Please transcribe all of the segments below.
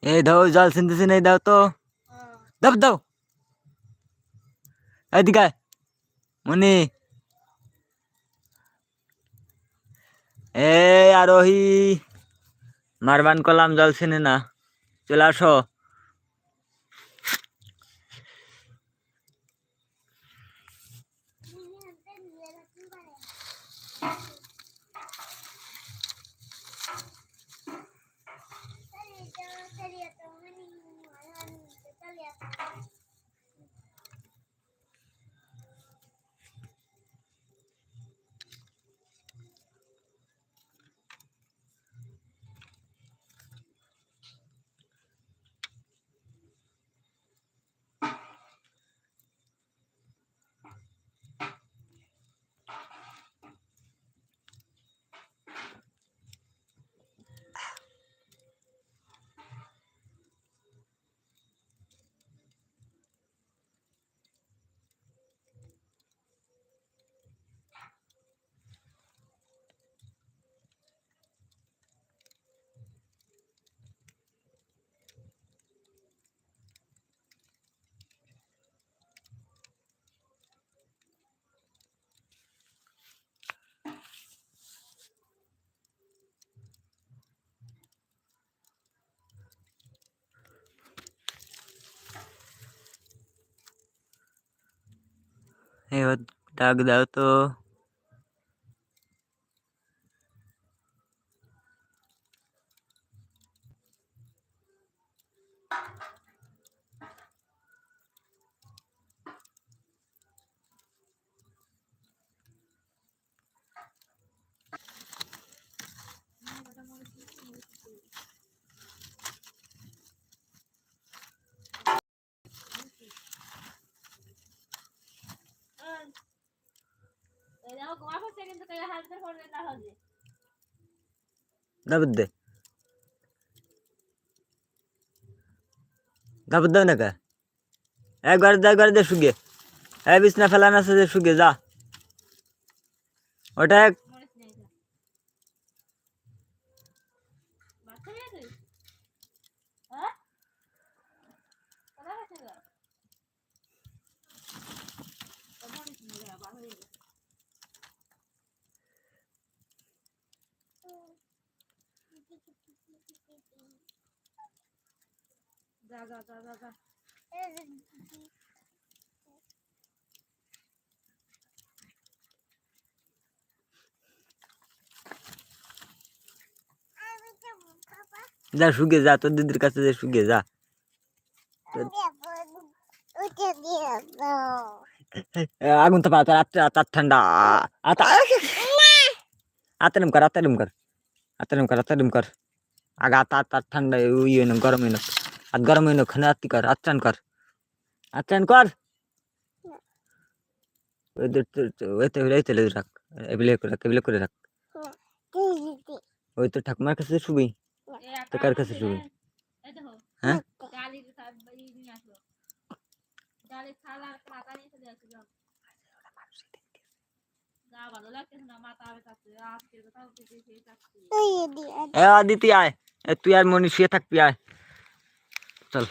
এই দাও জল ছিনতেছি নাই দাও তো দাও দাও এদিকে আয়, মনি এই আরোহী মারবান কলাম জল ছিনে না চলে আসো এবার ডাক দাও তো দাবত দে দাবত দাও না কা একবার দে শুগে এই বিছনা ফেলান আছে যে শুগে যা ওটা যা যা শুগে যা তোর দিদির কাছে যে শুগে যা আগুন তো পাতা আত্মার ঠান্ডা আতারম কর আতারম কর আগা আত ঠান্ডা ইয়ে না গরম হইন আর গরম হইন খানে আত্তি কর আত্রান কর ওই তেলে রাখ এবিলে করে রাখ ওই তো ঠাকুমার কাছে শুবি তো কার কাছে শুবি হ্যাঁ দিতি আয় তুই আর মনি শুয়ে থাকবি আয় চল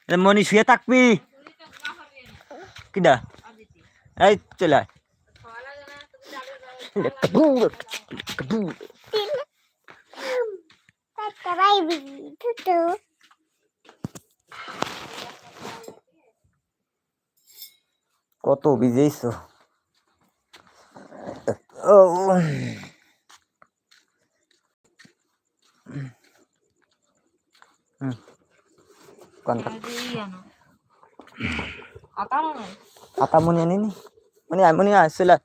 মনি শুয়ে থাকবি কিডা এই চলে আয় কত বিজেইছ আতা মনি আনিনি মনি আসলে